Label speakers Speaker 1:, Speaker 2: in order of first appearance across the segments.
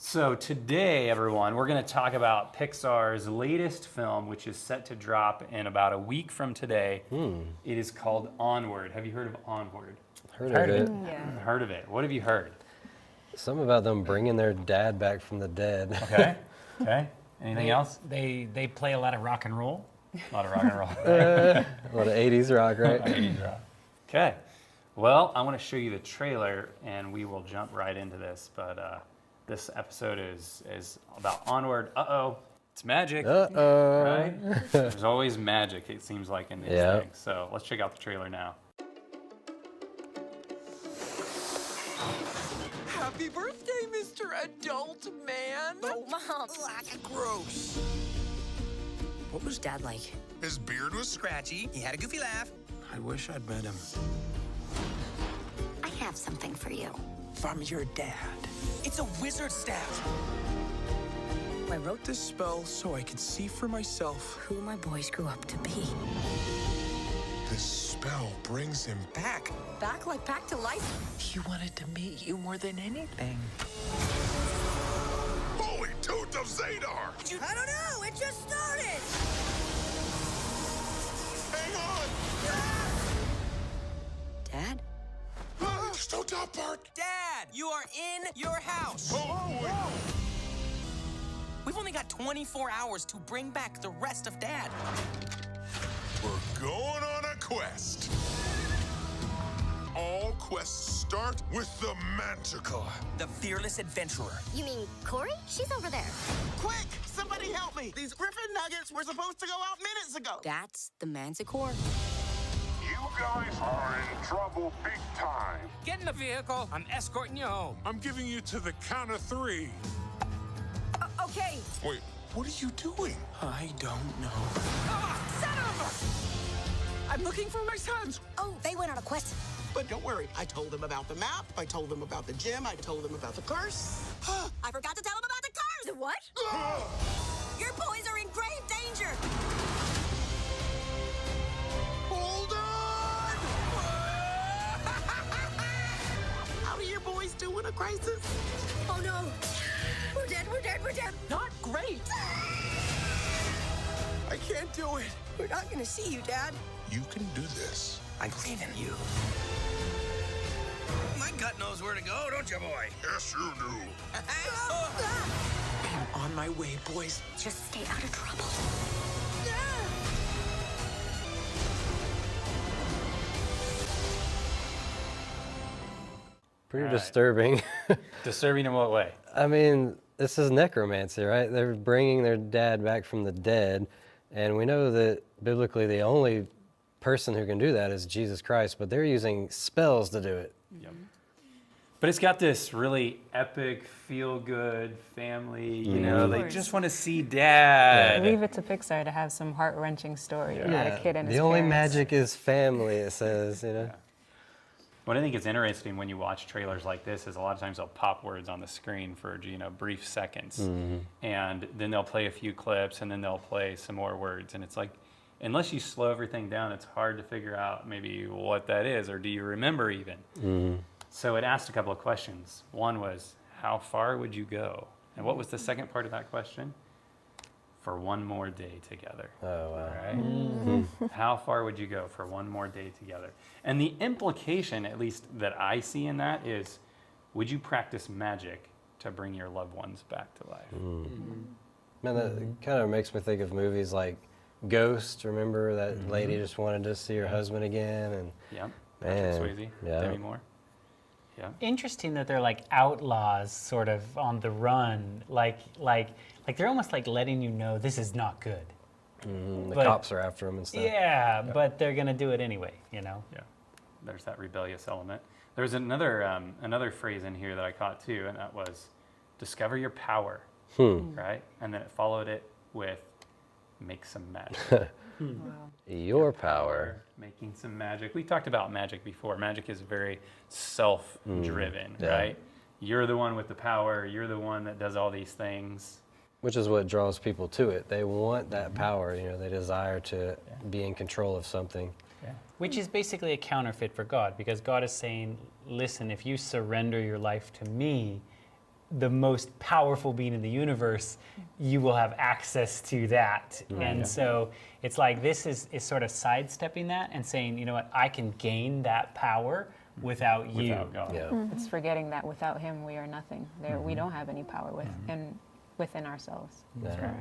Speaker 1: So today, everyone, we're going to talk about Pixar's latest film, which is set to drop in about a week from today. It is called Onward. Have you heard of Onward?
Speaker 2: Heard of it.
Speaker 3: Yeah.
Speaker 1: Heard of it. What have you heard?
Speaker 2: Something about them bringing their dad back from the dead.
Speaker 1: Okay. Okay. Anything else?
Speaker 4: They play a lot of rock and roll.
Speaker 1: A lot of rock and roll.
Speaker 2: A lot of 80s rock, right?
Speaker 1: 80s rock. Okay. Well, I want to show you the trailer, and we will jump right into this. But this episode is about Onward. Uh-oh. It's magic.
Speaker 2: Uh-oh.
Speaker 1: Right? There's always magic, it seems like, in these
Speaker 2: Yep.
Speaker 1: things. So let's check out the trailer now.
Speaker 5: Happy birthday, Mr. Adult Man!
Speaker 6: Oh, Mom!
Speaker 5: Gross.
Speaker 6: What was Dad like?
Speaker 5: His beard was scratchy. He had a goofy laugh. I wish I'd met him.
Speaker 6: I have something for you.
Speaker 5: From your dad. It's a wizard staff. I wrote this spell so I could see for myself.
Speaker 6: Who my boys grew up to be.
Speaker 7: This spell brings him
Speaker 5: Back.
Speaker 6: Back like back to life?
Speaker 5: He wanted to meet you more than anything.
Speaker 7: Holy Tooth of Zadar!
Speaker 6: I don't know. It just started.
Speaker 7: Hang on!
Speaker 6: Dad?
Speaker 7: There's no top part!
Speaker 5: Dad, you are in your house.
Speaker 7: Oh,
Speaker 5: We've only got 24 hours to bring back the rest of Dad.
Speaker 7: we're going on a quest. All quests start with the Manticore.
Speaker 5: The fearless adventurer.
Speaker 6: You mean Corey? She's over there.
Speaker 8: Quick! Somebody help me! These Griffin nuggets were supposed to go out minutes ago!
Speaker 6: That's the Manticore.
Speaker 7: You guys are in trouble big time.
Speaker 4: Get in the vehicle. I'm escorting you home.
Speaker 7: I'm giving you to the count of 3.
Speaker 6: Okay.
Speaker 7: Wait, what are you doing?
Speaker 5: I don't know.
Speaker 8: Son of a... I'm looking for my sons!
Speaker 6: Oh, they went on a quest.
Speaker 8: But don't worry, I told them about the map, I told them about the gym, I told them about the curse.
Speaker 6: I forgot to tell them about the cars. The what? Your boys are in grave danger.
Speaker 8: Hold on! How do your boys do in a crisis?
Speaker 6: Oh no. We're dead, we're dead, we're dead.
Speaker 8: Not great! I can't do it.
Speaker 6: We're not gonna see you, Dad.
Speaker 7: You can do this.
Speaker 5: I believe in you. My gut knows where to go, don't you, boy?
Speaker 7: Yes, you do.
Speaker 5: I'm on my way, boys.
Speaker 6: Just stay out of trouble.
Speaker 2: Pretty
Speaker 1: All right.
Speaker 2: disturbing.
Speaker 1: Disturbing in what way?
Speaker 2: I mean, this is necromancy, right? They're bringing their dad back from the dead. And we know that biblically the only person who can do that is Jesus Christ, but they're using spells to do it.
Speaker 1: Yep. But it's got this really epic, feel-good family, you know, they just want to see Dad.
Speaker 3: Leave it to Pixar to have some heart-wrenching story about a kid and his
Speaker 2: the only
Speaker 3: parents.
Speaker 2: magic is family, it says, you know.
Speaker 1: What I think is interesting when you watch trailers like this is a lot of times they'll pop words on the screen for, you know, brief seconds. And then they'll play a few clips and then they'll play some more words. And it's like, unless you slow everything down, it's hard to figure out maybe what that is, or do you remember even? So it asked a couple of questions. One was, how far would you go? And what was the second part of that question? For one more day together.
Speaker 2: Oh, wow.
Speaker 1: Right? How far would you go for one more day together? And the implication, at least that I see in that, is would you practice magic to bring your loved ones back to life?
Speaker 2: Man, that kind of makes me think of movies like Ghost. Remember that lady just wanted to see her husband again? And
Speaker 1: Yep. Patrick
Speaker 2: Man,
Speaker 1: Swayze,
Speaker 2: yeah.
Speaker 1: Demi Moore. Yeah.
Speaker 4: Interesting that they're like outlaws, sort of on the run. Like they're almost like letting you know this is not good.
Speaker 2: the
Speaker 4: But-
Speaker 2: cops are after him and stuff.
Speaker 4: Yeah, but they're gonna do it anyway, you know.
Speaker 1: Yeah, there's that rebellious element. There's another phrase in here that I caught too, and that was discover your power, right? And then it followed it with make some magic.
Speaker 2: Your power.
Speaker 1: Making some magic. We talked about magic before. Magic is very self-driven,
Speaker 2: yeah.
Speaker 1: right? You're the one with the power. You're the one that does all these things.
Speaker 2: Which is what draws people to it. They want that power, you know, they desire to be in control of something.
Speaker 4: Yeah. Which is basically a counterfeit for God, because God is saying, listen, if you surrender your life to me, the most powerful being in the universe, you will have access to that. And so it's like this is sort of sidestepping that and saying, you know what, I can gain that power without you.
Speaker 1: Without God.
Speaker 2: Yeah.
Speaker 3: It's forgetting that without him, we are nothing. We don't have any power within ourselves.
Speaker 2: Yeah.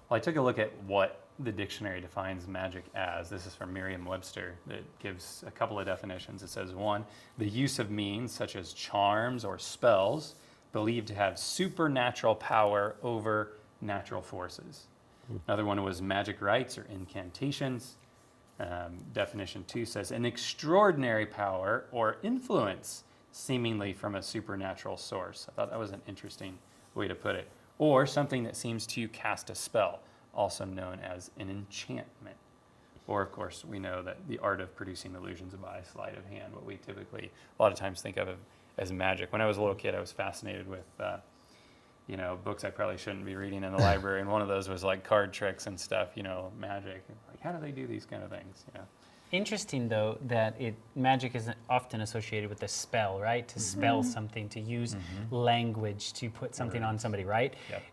Speaker 1: Well, I took a look at what the dictionary defines magic as. This is from Merriam-Webster. It gives a couple of definitions. It says, one, the use of means such as charms or spells believed to have supernatural power over natural forces. Another one was magic rites or incantations. Definition 2 says, an extraordinary power or influence seemingly from a supernatural source. I thought that was an interesting way to put it. Or something that seems to cast a spell, also known as an enchantment. Or, of course, we know that the art of producing illusions by sleight of hand, what we typically a lot of times think of as magic. When I was a little kid, I was fascinated with books I probably shouldn't be reading in the library, and one of those was like card tricks and stuff, magic. Like, how do they do these kind of things?
Speaker 4: Interesting, though, that magic is often associated with a spell, right? To spell something, to use language, to put something on somebody, right?
Speaker 1: Yep.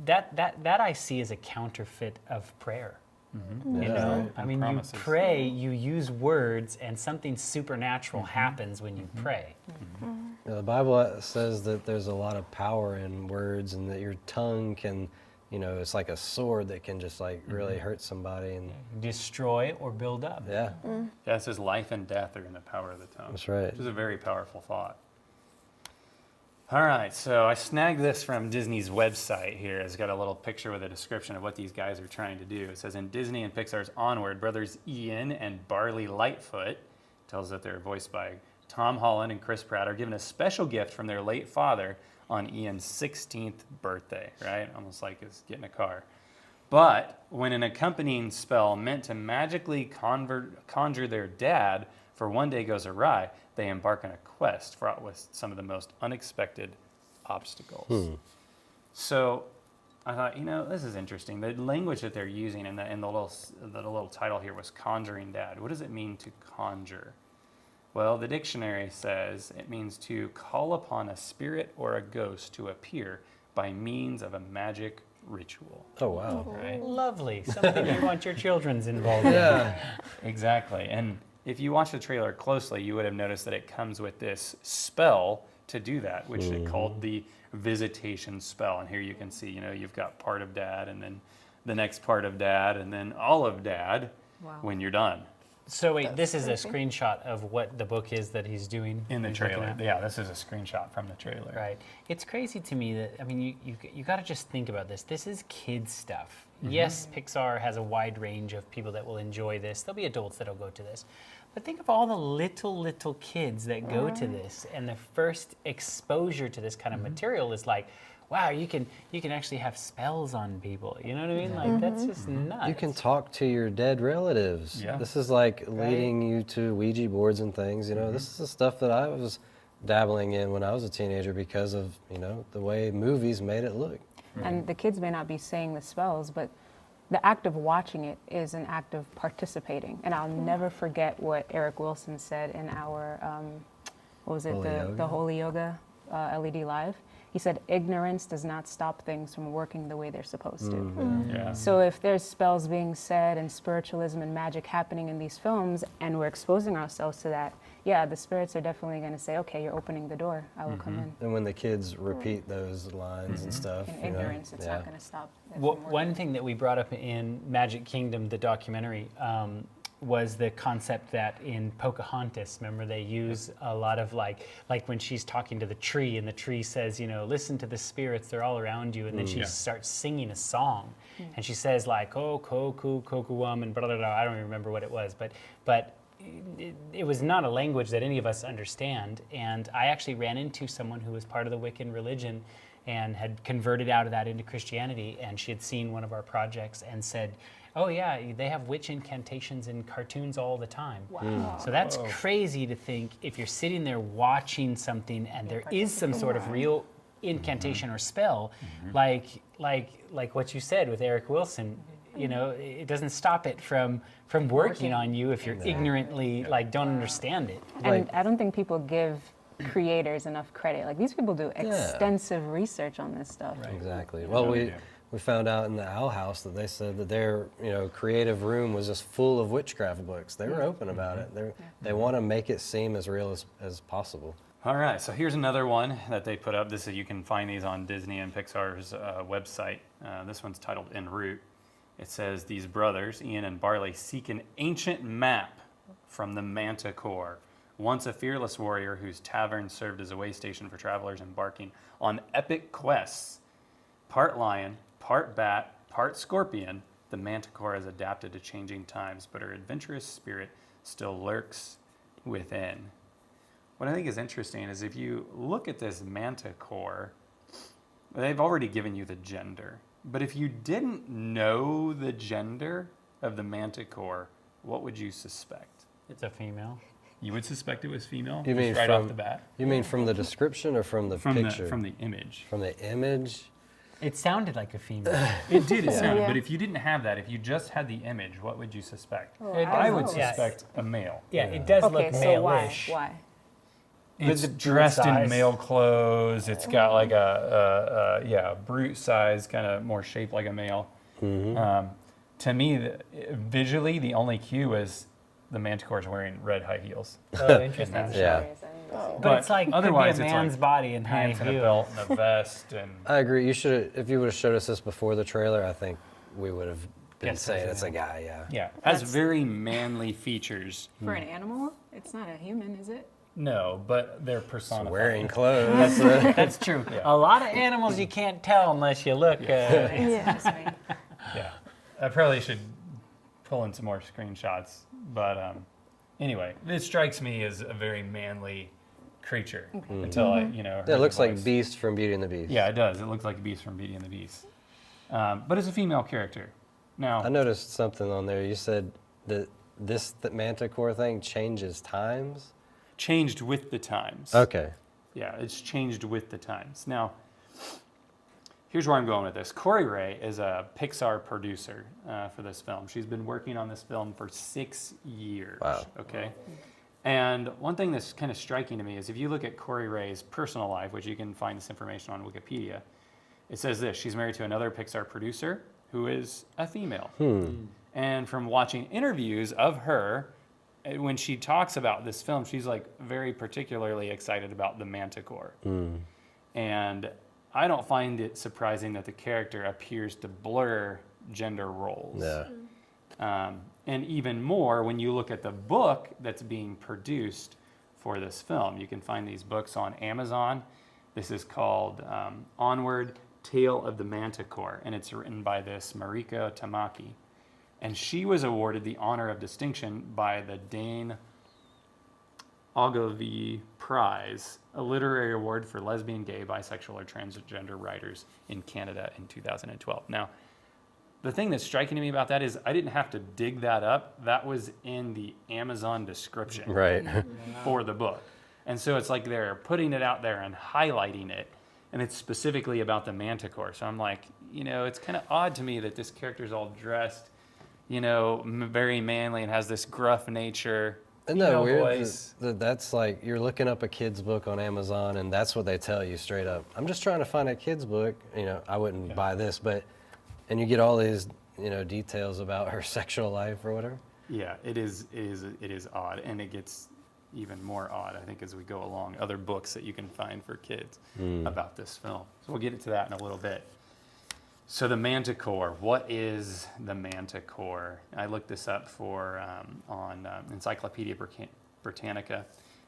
Speaker 4: That I see as a counterfeit of prayer. You know, I mean,
Speaker 1: promises.
Speaker 4: you pray, you use words, and something supernatural happens when you pray.
Speaker 2: The Bible says that there's a lot of power in words, and that your tongue can, it's like a sword that can just like really hurt somebody. And
Speaker 4: Destroy or build up.
Speaker 2: yeah,
Speaker 1: Yeah, it says life and death are in the power of the tongue.
Speaker 2: that's right.
Speaker 1: Which is a very powerful thought. All right, so I snagged this from Disney's website here. It's got a little picture with a description of what these guys are trying to do. It says, in Disney and Pixar's Onward, brothers Ian and Barley Lightfoot, tells that they're voiced by Tom Holland and Chris Pratt, are given a special gift from their late father on Ian's 16th birthday, right? Almost like it's getting a car. But when an accompanying spell meant to magically conjure their dad for one day goes awry, they embark on a quest fraught with some of the most unexpected obstacles. So I thought, this is interesting. The language that they're using in the little title here was conjuring dad. What does it mean to conjure? Well, the dictionary says it means to call upon a spirit or a ghost to appear by means of a magic ritual.
Speaker 2: Oh wow.
Speaker 1: Right?
Speaker 4: Lovely. Something you want your children's involved in.
Speaker 2: Yeah.
Speaker 1: Exactly. And if you watch the trailer closely, you would have noticed that it comes with this spell to do that, which they called the visitation spell. And here you can see, you've got part of dad, and then the next part of dad, and then all of dad when you're done.
Speaker 4: So wait, this is a screenshot of what the book is that he's doing
Speaker 1: In the
Speaker 4: he's looking
Speaker 1: trailer.
Speaker 4: at?
Speaker 1: Yeah, this is a screenshot from the trailer.
Speaker 4: Right. It's crazy to me that, I mean, you got to just think about this. This is kids stuff. Yes, Pixar has a wide range of people that will enjoy this. There'll be adults that'll go to this. But think of all the little kids that go to this, and the first exposure to this kind of material is like, wow, you can actually have spells on people. You know what I mean? Like, that's just nuts.
Speaker 2: You can talk to your dead relatives.
Speaker 1: Yeah.
Speaker 2: This is like leading you to Ouija boards and things. This is the stuff that I was dabbling in when I was a teenager because of, the way movies made it look.
Speaker 3: And the kids may not be saying the spells, but the act of watching it is an act of participating. And I'll never forget what Eric Wilson said in our, the Holy Yoga LED Live. He said, ignorance does not stop things from working the way they're supposed to.
Speaker 1: Yeah.
Speaker 3: So if there's spells being said and spiritualism and magic happening in these films, and we're exposing ourselves to that, yeah, the spirits are definitely going to say, okay, you're opening the door, I will come in.
Speaker 2: And when the kids repeat those lines and stuff,
Speaker 3: In ignorance, it's not going to stop it from
Speaker 4: One
Speaker 3: working.
Speaker 4: thing that we brought up in Magic Kingdom, the documentary, was the concept that in Pocahontas, remember, they use a lot of like when she's talking to the tree, and the tree says, listen to the spirits, they're all around you, and then she starts singing a song, and she says like, oh, koku, kokuum, and blah, blah, blah. I don't even remember what it was, but it was not a language that any of us understand, and I actually ran into someone who was part of the Wiccan religion and had converted out of that into Christianity, and she had seen one of our projects and said, oh yeah, they have witch incantations in cartoons all the time. Wow. So that's crazy to think if you're sitting there watching something and there is some sort of real incantation or spell, like what you said with Eric Wilson, it doesn't stop it from working on you if you're ignorantly don't understand it.
Speaker 3: And I don't think people give creators enough credit. Like these people do extensive research on this stuff.
Speaker 2: Exactly. Well, we found out in the Owl House that they said that their creative room was just full of witchcraft books. They were open about it. They want to make it seem as real as possible.
Speaker 1: All right, so here's another one that they put up. This is, you can find these on Disney and Pixar's website. This one's titled En route. It says, these brothers, Ian and Barley, seek an ancient map from the Manticore, once a fearless warrior whose tavern served as a way station for travelers embarking on epic quests. Part lion, part bat, part scorpion, the Manticore has adapted to changing times, but her adventurous spirit still lurks within. What I think is interesting is if you look at this Manticore, they've already given you the gender. But if you didn't know the gender of the Manticore, what would you suspect?
Speaker 4: It's a female.
Speaker 1: You would suspect it was female?
Speaker 2: You mean
Speaker 1: right off the bat?
Speaker 2: You mean from the description or from the picture?
Speaker 1: From the image.
Speaker 2: From the image?
Speaker 4: It sounded like a female.
Speaker 1: It did, it sounded. But if you didn't have that, if you just had the image, what would you suspect? I would suspect a male.
Speaker 4: Yeah, it does look
Speaker 3: Okay, so
Speaker 4: male-ish.
Speaker 3: why?
Speaker 1: It's
Speaker 4: With the
Speaker 1: dressed in
Speaker 4: size.
Speaker 1: male clothes. It's got like a brute size, kind of more shaped like a male. To me, visually, the only cue is the Manticore is wearing red high heels.
Speaker 4: Oh, interesting.
Speaker 2: Yeah.
Speaker 4: But it's like
Speaker 1: otherwise,
Speaker 4: could be
Speaker 1: it's
Speaker 4: a man's
Speaker 1: like
Speaker 4: body in high
Speaker 1: pants and a
Speaker 4: heels.
Speaker 1: belt and a vest and.
Speaker 2: I agree. You should, if you would have showed us this before the trailer, I think we would have been
Speaker 4: Yes,
Speaker 2: saying
Speaker 4: yes,
Speaker 2: it's a guy. Yeah.
Speaker 1: Yeah, has very manly features.
Speaker 3: For an animal, it's not a human, is it?
Speaker 1: No, but they're personified.
Speaker 2: Wearing clothes.
Speaker 4: That's true. A lot of animals you can't tell unless you look.
Speaker 3: Yeah.
Speaker 1: Yeah, I probably should pull in some more screenshots, but anyway, it strikes me as a very manly creature until I, heard
Speaker 2: It looks
Speaker 1: the
Speaker 2: like
Speaker 1: voice.
Speaker 2: Beast from Beauty and the Beast.
Speaker 1: Yeah, it does. It looks like a Beast from Beauty and the Beast, but it's a female character. Now,
Speaker 2: I noticed something on there. You said that the Manticore thing changes times.
Speaker 1: changed with the times.
Speaker 2: Okay.
Speaker 1: Yeah, it's changed with the times. Now, here's where I'm going with this. Corey Ray is a Pixar producer for this film. She's been working on this film for 6 years.
Speaker 2: Wow.
Speaker 1: Okay. And one thing that's kind of striking to me is if you look at Corey Ray's personal life, which you can find this information on Wikipedia, it says this: she's married to another Pixar producer who is a female. And from watching interviews of her, when she talks about this film, she's like very particularly excited about the Manticore. And I don't find it surprising that the character appears to blur gender roles.
Speaker 2: Yeah.
Speaker 1: And even more when you look at the book that's being produced for this film. You can find these books on Amazon. This is called Onward, Tale of the Manticore, and it's written by this Mariko Tamaki. And she was awarded the honor of distinction by the Dane Ogilvy Prize, a literary award for lesbian, gay, bisexual, or transgender writers in Canada in 2012. Now, the thing that's striking to me about that is I didn't have to dig that up. That was in the Amazon description
Speaker 2: Right.
Speaker 1: for the book. And so it's like they're putting it out there and highlighting it, and it's specifically about the Manticore. So I'm like, it's kind of odd to me that this character's all dressed, very manly and has this gruff nature.
Speaker 2: Isn't that weird?
Speaker 1: Voice.
Speaker 2: That's like you're looking up a kid's book on Amazon, and that's what they tell you straight up. I'm just trying to find a kid's book. I wouldn't buy this, and you get all these, details about her sexual life or whatever.
Speaker 1: Yeah, it is odd, and it gets even more odd, I think, as we go along. Other books that you can find for kids about this film. So we'll get into that in a little bit. So the Manticore, what is the Manticore? I looked this up on Encyclopedia Britannica,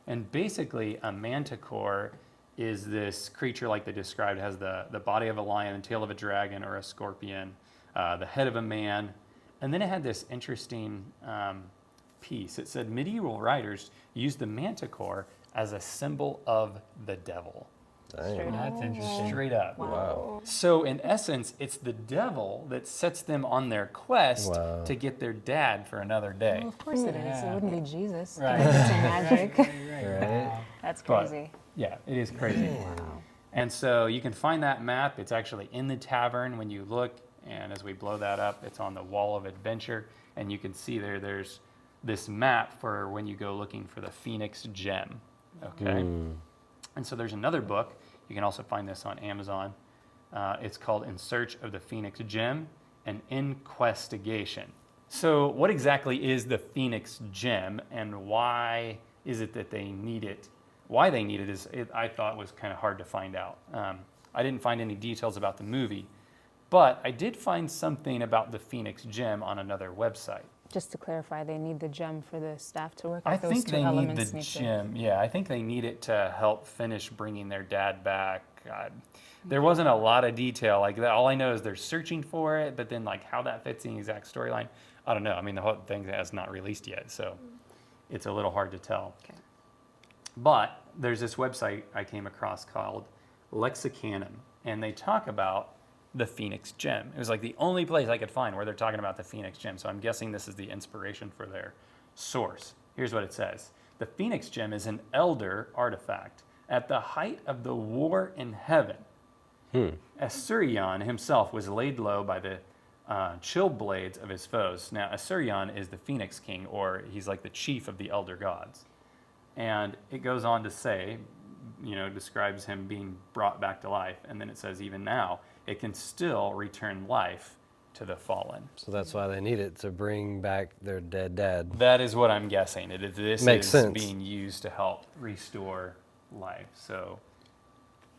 Speaker 1: and basically a Manticore is this creature like they described, has the body of a lion, the tail of a dragon or a scorpion, the head of a man, and then it had this interesting piece. It said medieval writers used the Manticore as a symbol of the devil.
Speaker 2: Dang.
Speaker 4: That's interesting.
Speaker 1: Straight up.
Speaker 2: Wow.
Speaker 1: So in essence, it's the devil that sets them on their quest
Speaker 2: Wow.
Speaker 1: to get their dad for another day.
Speaker 3: Well, of course it is. It wouldn't be Jesus.
Speaker 4: Right.
Speaker 3: It's magic.
Speaker 2: Right.
Speaker 3: That's
Speaker 1: But-
Speaker 3: crazy.
Speaker 1: Yeah, it is crazy. And so you can find that map. It's actually in the tavern when you look, and as we blow that up, it's on the wall of adventure, and you can see there's this map for when you go looking for the Phoenix gem. Okay. And so there's another book. You can also find this on Amazon. It's called In Search of the Phoenix Gem, an Inquestigation. So what exactly is the Phoenix Gem, and why is it that they need it? Why they need it I thought was kind of hard to find out. I didn't find any details about the movie, but I did find something about the Phoenix Gem on another website.
Speaker 3: Just to clarify, they need the gem for the staff to work.
Speaker 1: I
Speaker 3: those
Speaker 1: think
Speaker 3: two
Speaker 1: they need
Speaker 3: elements
Speaker 1: the
Speaker 3: need to-
Speaker 1: gem. Yeah, I think they need it to help finish bringing their dad back. There wasn't a lot of detail like that. All I know is they're searching for it, but then like how that fits in the exact storyline, I don't know. I mean, the whole thing has not released yet, so it's a little hard to tell.
Speaker 3: Okay.
Speaker 1: But there's this website I came across called Lexicanum, and they talk about the Phoenix Gem. It was like the only place I could find where they're talking about the Phoenix Gem, so I'm guessing this is the inspiration for their source. Here's what it says. The Phoenix Gem is an elder artifact. At the height of the war in heaven, Assyrion himself was laid low by the chill blades of his foes. Now, Assyrion is the Phoenix King, or he's like the chief of the elder gods. And it goes on to say, describes him being brought back to life. And then it says, even now, it can still return life to the fallen.
Speaker 2: So that's why they need it, to bring back their dead dad.
Speaker 1: That is what I'm guessing. This
Speaker 2: Makes
Speaker 1: is
Speaker 2: sense.
Speaker 1: being used to help restore life. So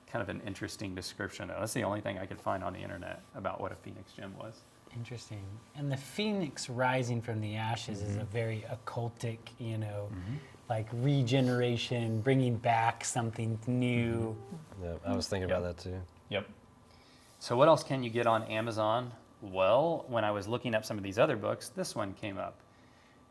Speaker 1: kind of an interesting description. That's the only thing I could find on the internet about what a Phoenix Gem was.
Speaker 4: Interesting. And the phoenix rising from the ashes is a very occultic, like regeneration, bringing back something new.
Speaker 2: Yeah, I was thinking about that too.
Speaker 1: Yep. So what else can you get on Amazon? Well, when I was looking up some of these other books, this one came up.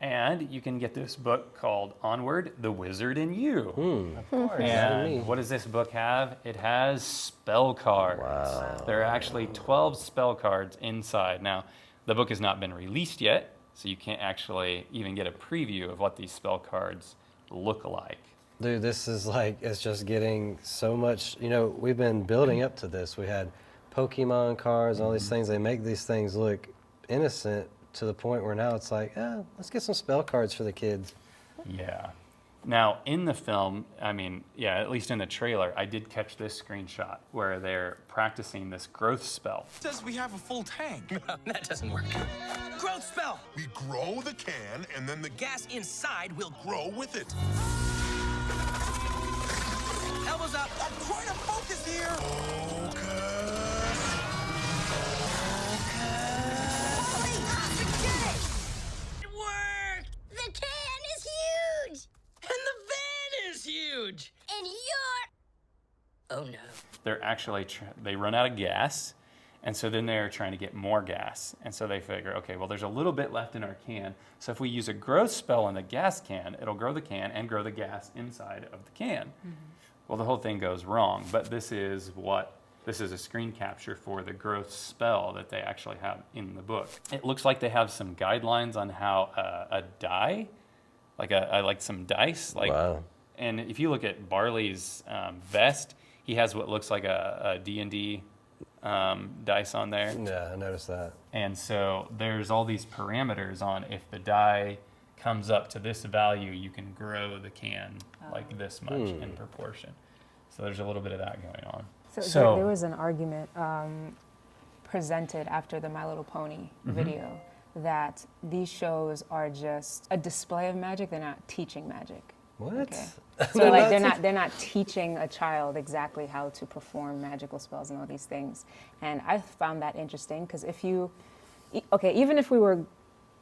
Speaker 1: And you can get this book called Onward, The Wizard in You.
Speaker 4: Of course.
Speaker 1: And what does this book have? It has spell cards.
Speaker 2: Wow.
Speaker 1: There are actually 12 spell cards inside. Now, the book has not been released yet, so you can't actually even get a preview of what these spell cards look like.
Speaker 2: Dude, this is like, it's just getting so much, we've been building up to this. We had Pokemon cards, all these things. They make these things look innocent to the point where now it's like, let's get some spell cards for the kids.
Speaker 1: Yeah. Now, in the film, at least in the trailer, I did catch this screenshot where they're practicing this growth spell.
Speaker 5: It says we have a full tank.
Speaker 8: That doesn't work.
Speaker 7: Growth spell. We grow the can, and then the gas inside will grow with it.
Speaker 5: Elbows up. I'm trying to focus here.
Speaker 6: It worked! The can is huge!
Speaker 8: And the van is huge.
Speaker 6: And you're... Oh no.
Speaker 1: They're actually, they run out of gas, and so then they're trying to get more gas. And so they figure, okay, well, there's a little bit left in our can, so if we use a growth spell in the gas can, it'll grow the can and grow the gas inside of the can. Well, the whole thing goes wrong, but this is a screen capture for the growth spell that they actually have in the book. It looks like they have some guidelines on how a die, like some dice,
Speaker 2: Wow.
Speaker 1: And if you look at Barley's vest, he has what looks like a D&D dice on there.
Speaker 2: Yeah, I noticed that.
Speaker 1: And so there's all these parameters on if the die comes up to this value, you can grow the can like this much in proportion. So there's a little bit of that going on.
Speaker 3: So there was an argument presented after the My Little Pony video that these shows are just a display of magic. They're not teaching magic.
Speaker 2: What?
Speaker 3: Okay. So like they're not teaching a child exactly how to perform magical spells and all these things. And I found that interesting because even if we were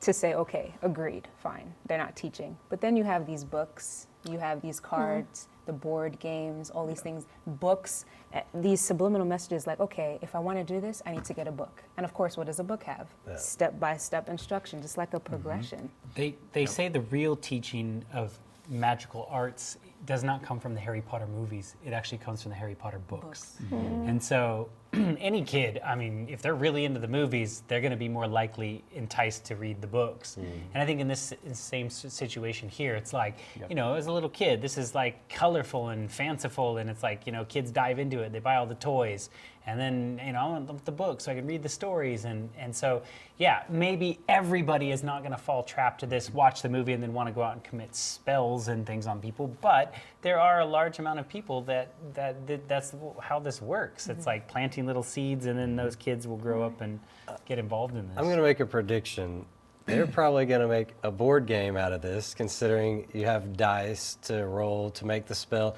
Speaker 3: to say, okay, agreed, fine, they're not teaching. But then you have these books, you have these cards, the board games, all these things, books, these subliminal messages like, okay, if I want to do this, I need to get a book. And of course, what does a book have? Step-by-step instruction, just like a progression.
Speaker 4: They say the real teaching of magical arts does not come from the Harry Potter movies. It actually comes from the Harry Potter books. And so any kid, I mean, if they're really into the movies, they're going to be more likely enticed to read the books. And I think in this same situation here, it's like, you know, as a little kid, this is like colorful and fanciful, and it's like, you know, kids dive into it, they buy all the toys, and then, you know, I want the book so I can read the stories. And so, yeah, maybe everybody is not going to fall trapped to this, watch the movie, and then want to go out and commit spells and things on people. But there are a large amount of people that's how this works. It's like planting little seeds, and then those kids will grow up and get involved in this.
Speaker 2: I'm going to make a prediction. They're probably going to make a board game out of this, considering you have dice to roll to make the spell.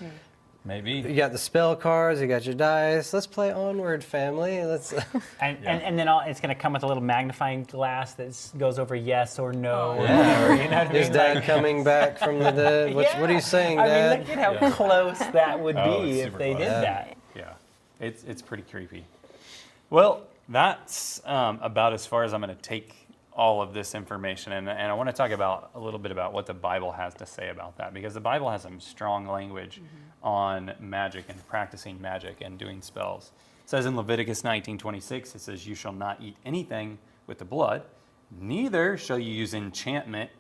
Speaker 1: Maybe.
Speaker 2: You got the spell cards, you got your dice. Let's play Onward, family. Let's.
Speaker 4: And then it's going to come with a little magnifying glass that goes over yes or no.
Speaker 2: Yeah.
Speaker 4: Or, you know what I
Speaker 2: Is
Speaker 4: mean?
Speaker 2: Dad
Speaker 4: Like-
Speaker 2: coming back from the dead? What are you saying, Dad?
Speaker 4: I mean, look at how close that would
Speaker 1: Oh,
Speaker 4: be
Speaker 1: it's
Speaker 4: if
Speaker 1: super
Speaker 4: they
Speaker 1: close.
Speaker 4: did that.
Speaker 1: Yeah, it's pretty creepy. Well, that's about as far as I'm going to take all of this information, and I want to talk about a little bit about what the Bible has to say about that, because the Bible has some strong language on magic and practicing magic and doing spells. It says in Leviticus 19:26, it says, "You shall not eat anything with the blood, neither shall you use enchantment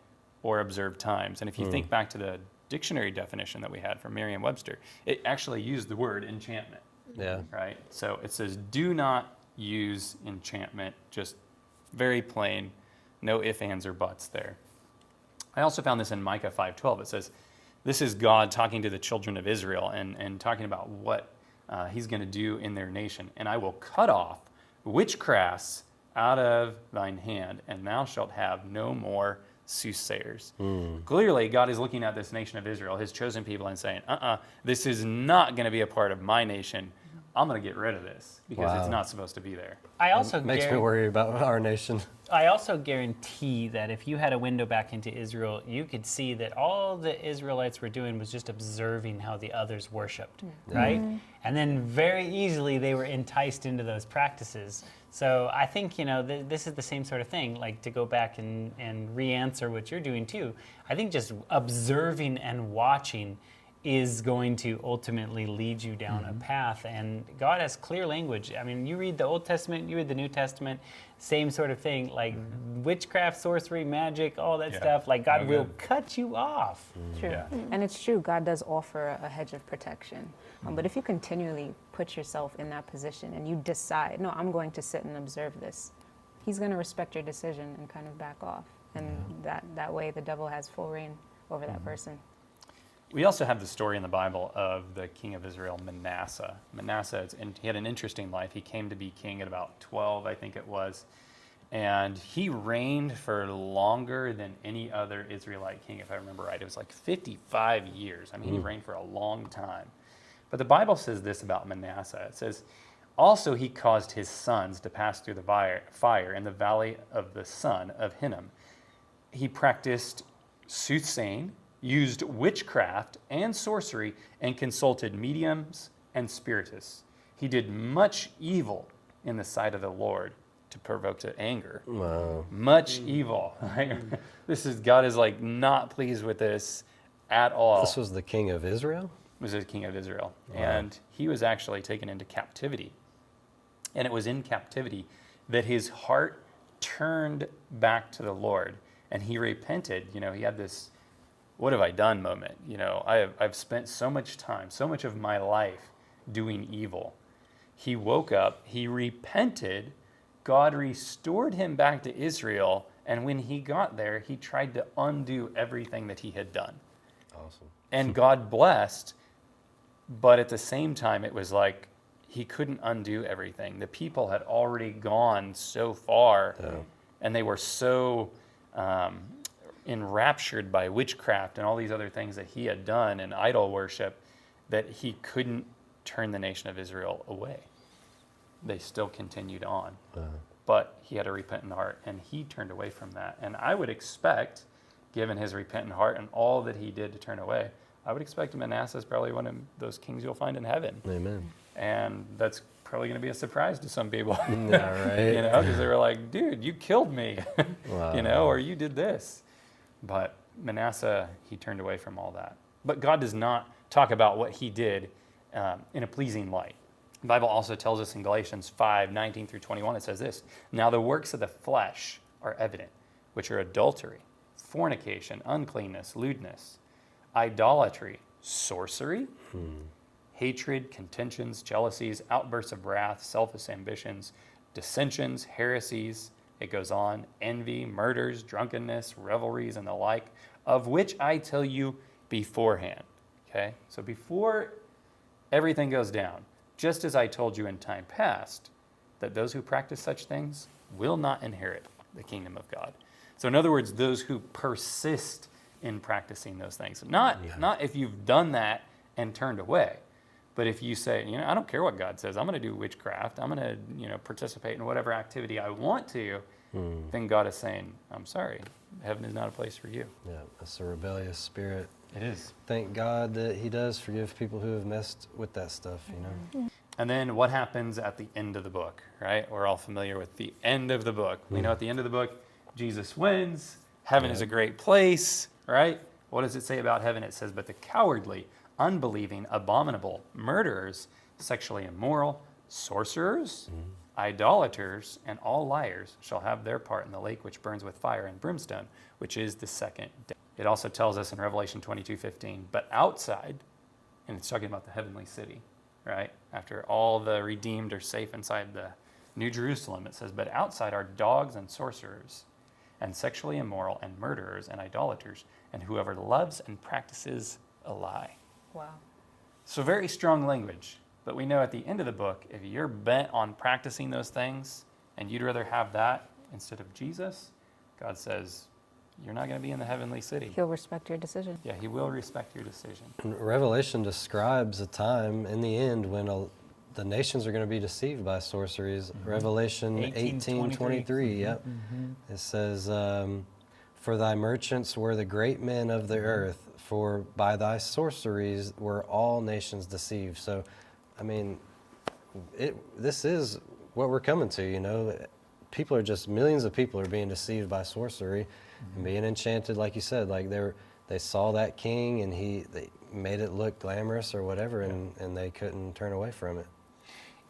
Speaker 1: or observe times." And if you think back to the dictionary definition that we had from Merriam-Webster, it actually used the word enchantment.
Speaker 2: Yeah.
Speaker 1: Right? So it says, do not use enchantment, just very plain, no ifs, ands, or buts there. I also found this in Micah 5:12. It says, this is God talking to the children of Israel and talking about what he's going to do in their nation. "And I will cut off witchcrafts out of thine hand, and thou shalt have no more soothsayers." Clearly, God is looking at this nation of Israel, his chosen people, and saying, this is not going to be a part of my nation. I'm going to get rid of this because it's not supposed to be there.
Speaker 4: I also
Speaker 2: Makes me worry about our nation.
Speaker 4: I also guarantee that if you had a window back into Israel, you could see that all the Israelites were doing was just observing how the others worshipped, right? And then very easily they were enticed into those practices. So I think, you know, this is the same sort of thing, like to go back and re-answer what you're doing too. I think just observing and watching is going to ultimately lead you down a path. And God has clear language. I mean, you read the Old Testament, you read the New Testament, same sort of thing, like witchcraft, sorcery, magic, all that stuff, like God will cut you off.
Speaker 3: True.
Speaker 1: Yeah.
Speaker 3: And it's true, God does offer a hedge of protection. But if you continually put yourself in that position and you decide, no, I'm going to sit and observe this, he's going to respect your decision and kind of back off. And that way the devil has full reign over that person.
Speaker 1: We also have the story in the Bible of the king of Israel, Manasseh. Manasseh, he had an interesting life. He came to be king at about 12, I think it was. And he reigned for longer than any other Israelite king, if I remember right. It was like 55 years. I mean, he reigned for a long time. But the Bible says this about Manasseh. It says, "Also he caused his sons to pass through the fire in the valley of the son of Hinnom. He practiced soothsaying, used witchcraft and sorcery, and consulted mediums and spiritists. He did much evil in the sight of the Lord to provoke to anger."
Speaker 2: Wow.
Speaker 1: Much evil. God is like not pleased with this at all.
Speaker 2: This was the king of Israel?
Speaker 1: Was the king of Israel. And he was actually taken into captivity. And it was in captivity that his heart turned back to the Lord. And he repented. You know, he had this, what have I done moment? You know, I've spent so much time, so much of my life doing evil. He woke up, he repented, God restored him back to Israel, and when he got there, he tried to undo everything that he had done.
Speaker 2: Awesome.
Speaker 1: And God blessed, but at the same time, it was like he couldn't undo everything. The people had already gone so far, and they were so enraptured by witchcraft and all these other things that he had done and idol worship that he couldn't turn the nation of Israel away. They still continued on. But he had a repentant heart, and he turned away from that. And I would expect, given his repentant heart and all that he did to turn away, I would expect Manasseh is probably one of those kings you'll find in heaven.
Speaker 2: Amen.
Speaker 1: And that's probably going to be a surprise to some people.
Speaker 2: Yeah, right.
Speaker 1: You know, because they were like, dude, you killed me,
Speaker 2: Wow.
Speaker 1: you know, or you did this. But Manasseh, he turned away from all that. But God does not talk about what he did in a pleasing light. The Bible also tells us in Galatians 5:19 through 21, it says this, "Now the works of the flesh are evident, which are adultery, fornication, uncleanness, lewdness, idolatry, sorcery, hatred, contentions, jealousies, outbursts of wrath, selfish ambitions, dissensions, heresies," it goes on, "envy, murders, drunkenness, revelries, and the like, of which I tell you beforehand." Okay? So before everything goes down, just as I told you in time past, that those who practice such things will not inherit the kingdom of God. So in other words, those who persist in practicing those things. Not if you've done that and turned away, but if you say, I don't care what God says, I'm going to do witchcraft, I'm going to, participate in whatever activity I want to, then God is saying, I'm sorry, heaven is not a place for you.
Speaker 2: Yeah, that's a rebellious spirit.
Speaker 1: It is.
Speaker 2: Thank God that he does forgive people who have messed with that stuff,
Speaker 1: And then what happens at the end of the book, right? We're all familiar with the end of the book. We know at the end of the book, Jesus wins, heaven is a great place, right? What does it say about heaven? It says, "But the cowardly, unbelieving, abominable, murderers, sexually immoral, sorcerers, idolaters, and all liars shall have their part in the lake which burns with fire and brimstone, which is the second death." It also tells us in Revelation 22:15, "But outside," and it's talking about the heavenly city, right? After all the redeemed are safe inside the New Jerusalem, it says, "But outside are dogs and sorcerers, and sexually immoral, and murderers, and idolaters, and whoever loves and practices a lie."
Speaker 3: Wow.
Speaker 1: So very strong language. But we know at the end of the book, if you're bent on practicing those things, and you'd rather have that instead of Jesus, God says, you're not going to be in the heavenly city.
Speaker 3: He'll respect your decision.
Speaker 1: Yeah, he will respect your decision.
Speaker 2: And Revelation describes a time in the end when the nations are going to be deceived by sorceries. Revelation 18:23, yep. It says, "For thy merchants were the great men of the earth, for by thy sorceries were all nations deceived." So, I mean, this is what we're coming to, People are just, millions of people are being deceived by sorcery and being enchanted, like you said. Like they saw that king and they made it look glamorous or whatever, and they couldn't turn away from it.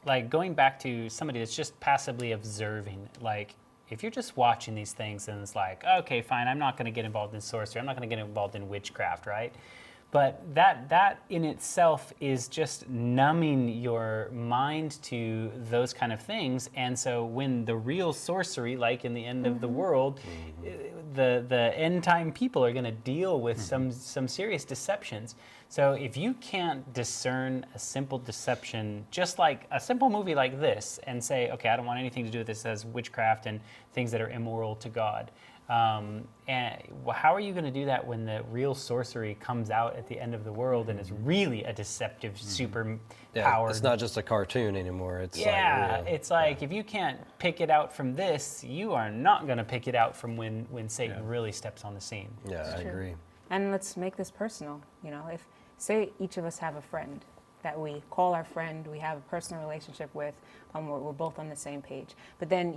Speaker 4: Like going back to somebody that's just passively observing, like if you're just watching these things and it's like, okay, fine, I'm not going to get involved in sorcery, I'm not going to get involved in witchcraft, right? But that in itself is just numbing your mind to those kind of things. And so when the real sorcery, like in the end of the world, the end time people are going to deal with some serious deceptions. So if you can't discern a simple deception, just like a simple movie like this, and say, okay, I don't want anything to do with this as witchcraft and things that are immoral to God. And how are you going to do that when the real sorcery comes out at the end of the world and is really a deceptive super power?
Speaker 2: It's not just a cartoon anymore. It's like real.
Speaker 4: It's like if you can't pick it out from this, you are not going to pick it out from when Satan really steps on the scene.
Speaker 2: Yeah, I agree.
Speaker 3: And let's make this personal. If say each of us have a friend that we call our friend, we have a personal relationship with, we're both on the same page. But then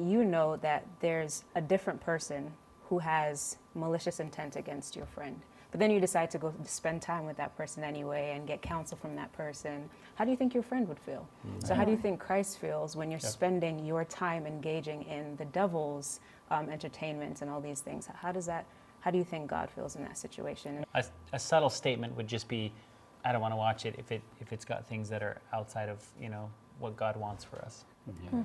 Speaker 3: that there's a different person who has malicious intent against your friend. But then you decide to go spend time with that person anyway and get counsel from that person. How do you think your friend would feel? So how do you think Christ feels when you're spending your time engaging in the devil's entertainment and all these things? How do you think God feels in that situation?
Speaker 4: A subtle statement would just be, I don't want to watch it if it's got things that are outside of what God wants for us.
Speaker 1: Yeah.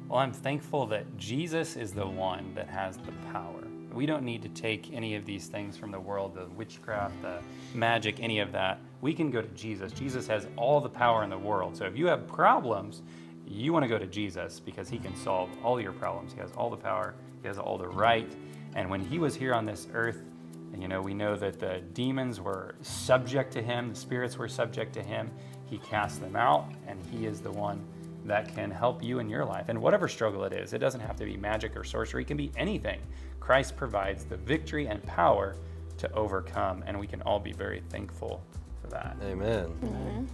Speaker 1: Well, I'm thankful that Jesus is the one that has the power. We don't need to take any of these things from the world, the witchcraft, the magic, any of that. We can go to Jesus. Jesus has all the power in the world. So if you have problems, you want to go to Jesus because he can solve all your problems. He has all the power. He has all the right. And when he was here on this earth, we know that the demons were subject to him. The spirits were subject to him. He cast them out, and he is the one that can help you in your life. And whatever struggle it is, it doesn't have to be magic or sorcery. It can be anything. Christ provides the victory and power to overcome, and we can all be very thankful for that.
Speaker 2: Amen.